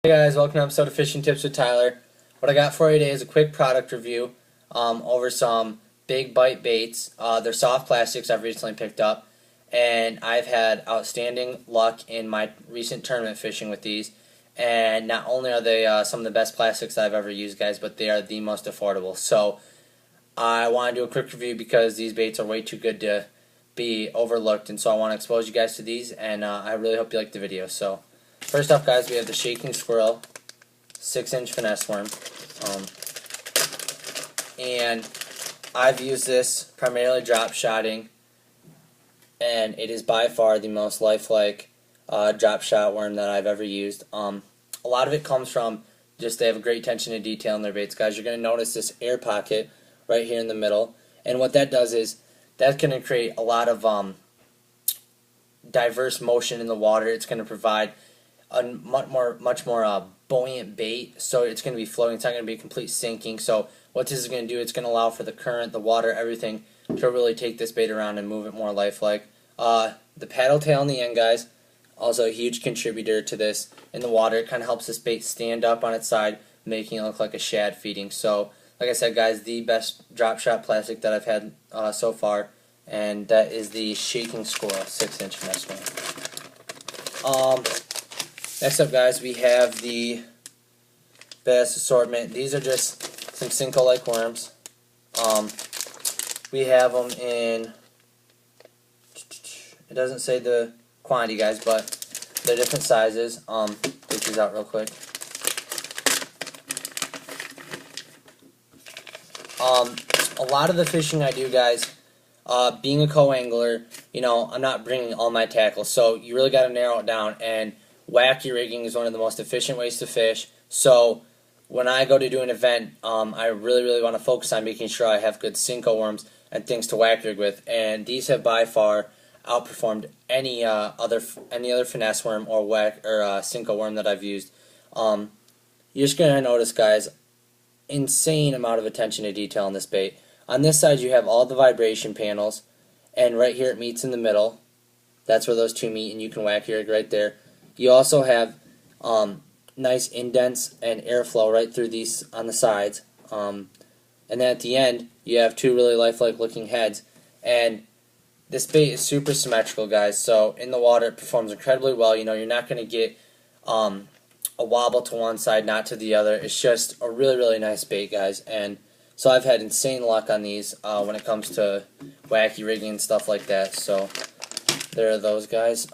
Hey guys, welcome to an episode of Fishing Tips with Tyler. What I got for you today is a quick product review over some Big Bite baits. They're soft plastics I've recently picked up, and I've had outstanding luck in my recent tournament fishing with these. And not only are they some of the best plastics I've ever used, guys, but they are the most affordable. So I want to do a quick review because these baits are way too good to be overlooked, and so I want to expose you guys to these, and I really hope you like the video. So first up, guys, we have the Shaking Squirrel 6-inch finesse worm, and I've used this primarily drop shotting, and it is by far the most lifelike drop shot worm that I've ever used. A lot of it comes from just they have a great attention to detail in their baits, guys. You're going to notice this air pocket right here in the middle, and what that does is that's going to create a lot of diverse motion in the water. It's going to provide a much more buoyant bait, so it's going to be floating. It's not going to be a complete sinking. So what this is going to do, it's going to allow for the current, the water, everything to really take this bait around and move it more lifelike. The paddle tail on the end, guys, also a huge contributor to this in the water. It kind of helps this bait stand up on its side, making it look like a shad feeding. So like I said, guys, the best drop shot plastic that I've had so far, and that is the Shaking Squirrel 6-inch finesse worm. Next up, guys, we have the Bass Assortment. These are just some Senko-like worms. We have them in, it doesn't say the quantity, guys, but they're different sizes. Take these out real quick. A lot of the fishing I do, guys, being a co-angler, you know, I'm not bringing all my tackle, so you really got to narrow it down, and wacky rigging is one of the most efficient ways to fish. So when I go to do an event, I really want to focus on making sure I have good Senko worms and things to wacky rig with, and these have by far outperformed any other finesse worm or Senko worm that I've used. You're just gonna notice, guys, insane amount of attention to detail on this bait. On this side, you have all the vibration panels, and right here it meets in the middle. That's where those two meet, and you can wacky rig right there. You also have nice indents and airflow right through these on the sides. And then at the end, you have two really lifelike looking heads. And this bait is super symmetrical, guys. So in the water, it performs incredibly well. You know, you're not going to get a wobble to one side, not to the other. It's just a really nice bait, guys. And so I've had insane luck on these when it comes to wacky rigging and stuff like that. So there are those, guys.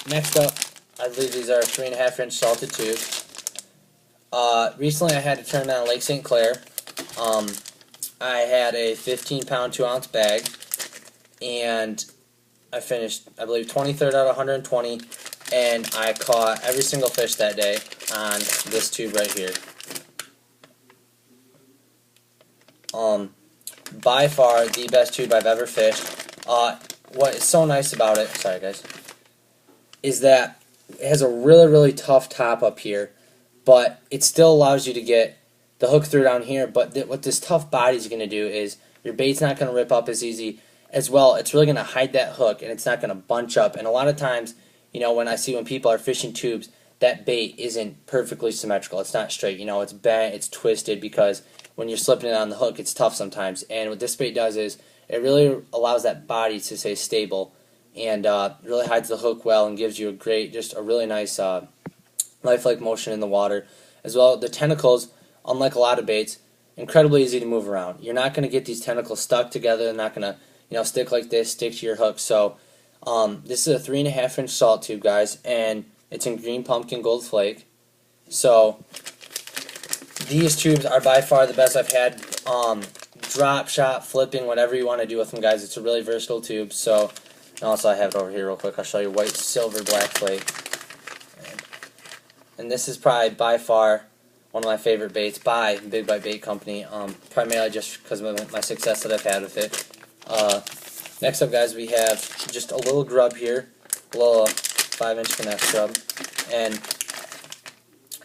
Next up, I believe these are 3.5-inch salted tubes. Recently I had a tournament on Lake St. Clair. I had a 15-pound, 2-ounce bag, and I finished, I believe, 23rd out of 120, and I caught every single fish that day on this tube right here. By far the best tube I've ever fished. What is so nice about it, sorry guys, is that it has a really tough top up here, but it still allows you to get the hook through down here. But what this tough body is going to do is your bait's not going to rip up as easy. As well, it's really going to hide that hook, and it's not going to bunch up. And a lot of times, you know, when people are fishing tubes, that bait isn't perfectly symmetrical. It's not straight. You know, it's bent, it's twisted, because when you're slipping it on the hook, it's tough sometimes. And what this bait does is it really allows that body to stay stable, and really hides the hook well and gives you just a really nice lifelike motion in the water. As well, the tentacles, unlike a lot of baits, incredibly easy to move around. You're not going to get these tentacles stuck together. They're not going to, you know, stick like this, stick to your hook. So this is a 3.5-inch salt tube, guys, and it's in green pumpkin gold flake. So these tubes are by far the best I've had. Drop shot, flipping, whatever you want to do with them, guys. It's a really versatile tube. So, and also I have it over here real quick. I'll show you white, silver, black flake. And this is probably by far one of my favorite baits by Big Bite Bait Company, primarily just because of my success that I've had with it. Next up, guys, we have just a little grub here, a little 5-inch finesse grub, and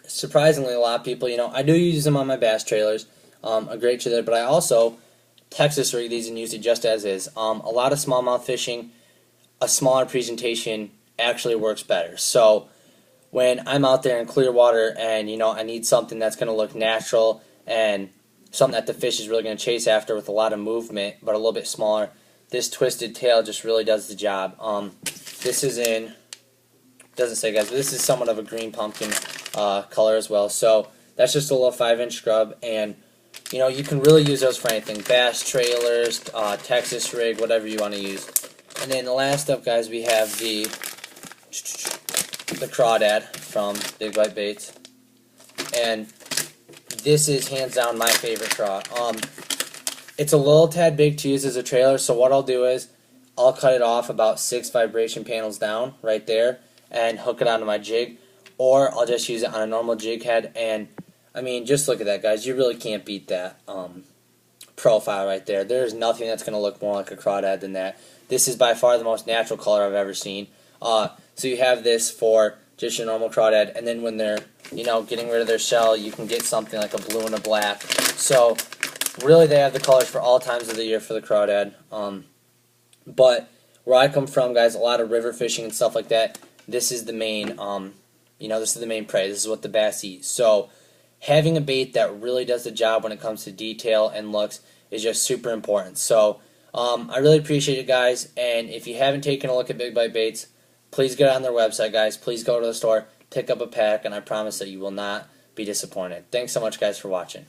surprisingly, a lot of people, you know, I do use them on my bass trailers, a great trailer, but I also Texas rig these and use it just as is. A lot of smallmouth fishing, a smaller presentation actually works better. So when I'm out there in clear water and I need something that's going to look natural and something that the fish is really going to chase after with a lot of movement but a little bit smaller, this twisted tail just really does the job. This is in, doesn't say guys, but this is somewhat of a green pumpkin color as well. So that's just a little 5-inch scrub, and you can really use those for anything: bass trailers, Texas rig, whatever you want to use. And then the last up, guys, we have the Crawdad from Big Bite Baits, and this is hands down my favorite craw. It's a little tad big to use as a trailer, so what I'll do is I'll cut it off about 6 vibration panels down right there and hook it onto my jig, or I'll just use it on a normal jig head. And I mean, just look at that, guys. You really can't beat that profile right there. There's nothing that's going to look more like a crawdad than that. This is by far the most natural color I've ever seen. So you have this for just your normal crawdad, and then when they're getting rid of their shell, you can get something like a blue and a black. So really, they have the colors for all times of the year for the crawdad. But where I come from, guys, a lot of river fishing and stuff like that, this is the main this is the main prey. This is what the bass eat. So having a bait that really does the job when it comes to detail and looks is just super important. So I really appreciate it, guys. And if you haven't taken a look at Big Bite Baits, please get on their website, guys. Please go to the store, pick up a pack, and I promise that you will not be disappointed. Thanks so much, guys, for watching.